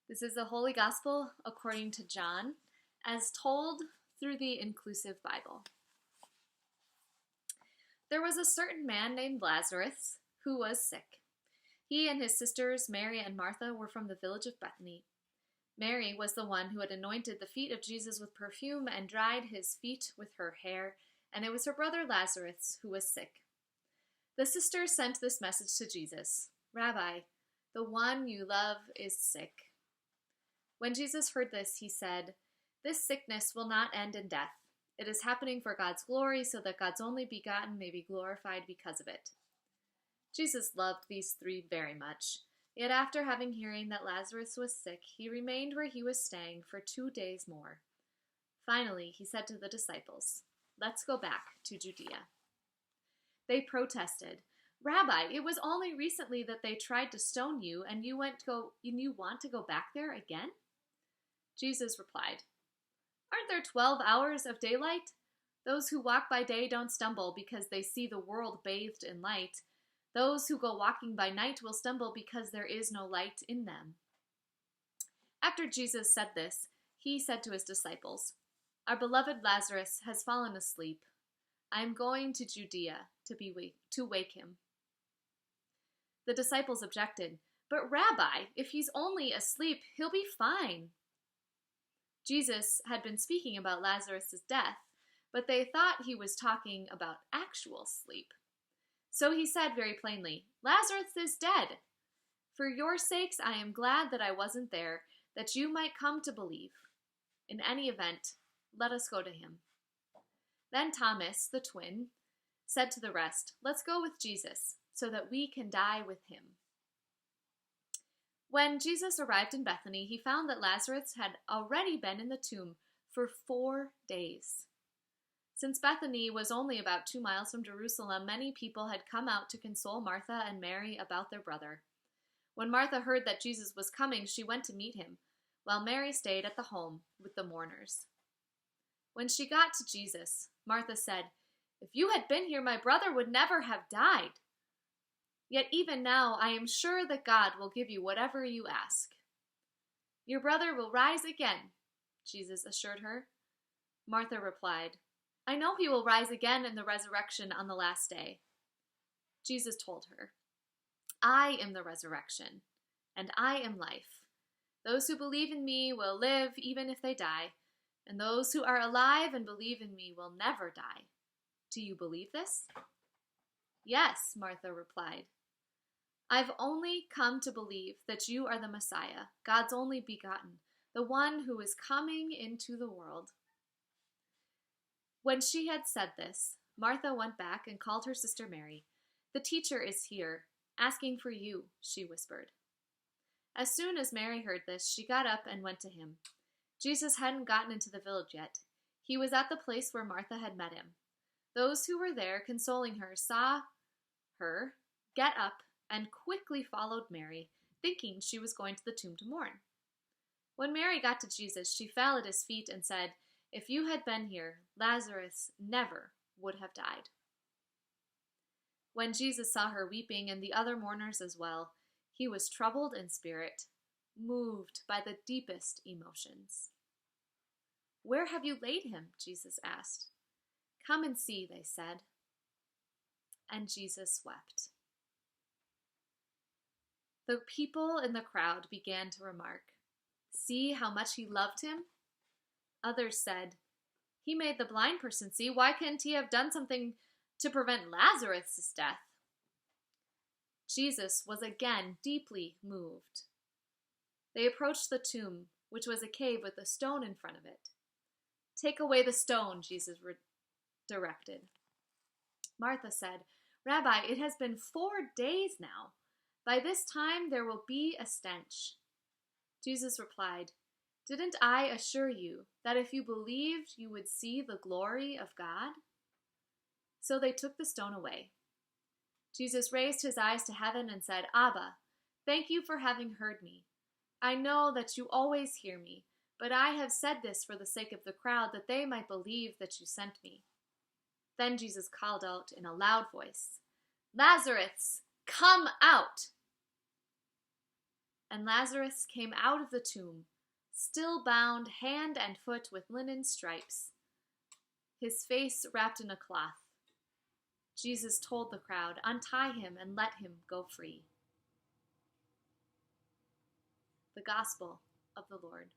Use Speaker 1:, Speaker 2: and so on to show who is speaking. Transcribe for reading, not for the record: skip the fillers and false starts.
Speaker 1: This is the Holy Gospel according to John, as told through the Inclusive Bible. There was a certain man named Lazarus who was sick. He and his sisters, Mary and Martha, were from the village of Bethany. Mary was the one who had anointed the feet of Jesus with perfume and dried his feet with her hair, and it was her brother Lazarus who was sick. The sisters sent this message to Jesus: "Rabbi, the one you love is sick." When Jesus heard this, he said, "This sickness will not end in death. It is happening for God's glory, so that God's only begotten may be glorified because of it." Jesus loved these three very much. Yet after having hearing that Lazarus was sick, he remained where he was staying for 2 days more. Finally, he said to the disciples, "Let's go back to Judea." They protested, "Rabbi, it was only recently that they tried to stone you, and you want to go back there again?" Jesus replied, "Aren't there 12 hours of daylight? Those who walk by day don't stumble because they see the world bathed in light. Those who go walking by night will stumble because there is no light in them." After Jesus said this, he said to his disciples, "Our beloved Lazarus has fallen asleep. I am going to Judea to wake him." The disciples objected, "But Rabbi, if he's only asleep, he'll be fine." Jesus had been speaking about Lazarus' death, but they thought he was talking about actual sleep. So he said very plainly, "Lazarus is dead. For your sakes I am glad that I wasn't there, that you might come to believe. In any event, let us go to him." Then Thomas, the twin, said to the rest, "Let's go with Jesus, so that we can die with him." When Jesus arrived in Bethany, he found that Lazarus had already been in the tomb for 4 days. Since Bethany was only about 2 miles from Jerusalem, many people had come out to console Martha and Mary about their brother. When Martha heard that Jesus was coming, she went to meet him, while Mary stayed at the home with the mourners. When she got to Jesus, Martha said, "If you had been here, my brother would never have died. Yet even now I am sure that God will give you whatever you ask." "Your brother will rise again," Jesus assured her. Martha replied, "I know he will rise again in the resurrection on the last day." Jesus told her, "I am the resurrection, and I am life. Those who believe in me will live even if they die, and those who are alive and believe in me will never die. Do you believe this?" "Yes," Martha replied. "I've only come to believe that you are the Messiah, God's only begotten, the one who is coming into the world." When she had said this, Martha went back and called her sister Mary. "The teacher is here, asking for you," she whispered. As soon as Mary heard this, she got up and went to him. Jesus hadn't gotten into the village yet. He was at the place where Martha had met him. Those who were there consoling her saw her get up and quickly followed Mary, thinking she was going to the tomb to mourn. When Mary got to Jesus, she fell at his feet and said, "If you had been here, Lazarus never would have died." When Jesus saw her weeping and the other mourners as well, he was troubled in spirit, moved by the deepest emotions. "Where have you laid him?" Jesus asked. "Come and see," they said. And Jesus wept. The people in the crowd began to remark, "See how much he loved him?" Others said, "He made the blind person see. Why couldn't he have done something to prevent Lazarus' death?" Jesus was again deeply moved. They approached the tomb, which was a cave with a stone in front of it. "Take away the stone," Jesus directed. Martha said, "Rabbi, it has been 4 days now. By this time there will be a stench." Jesus replied, "Didn't I assure you that if you believed, you would see the glory of God?" So they took the stone away. Jesus raised his eyes to heaven and said, "Abba, thank you for having heard me. I know that you always hear me, but I have said this for the sake of the crowd, that they might believe that you sent me." Then Jesus called out in a loud voice, "Lazarus, come out!" And Lazarus came out of the tomb, still bound hand and foot with linen stripes, his face wrapped in a cloth. Jesus told the crowd, "Untie him and let him go free." The Gospel of the Lord.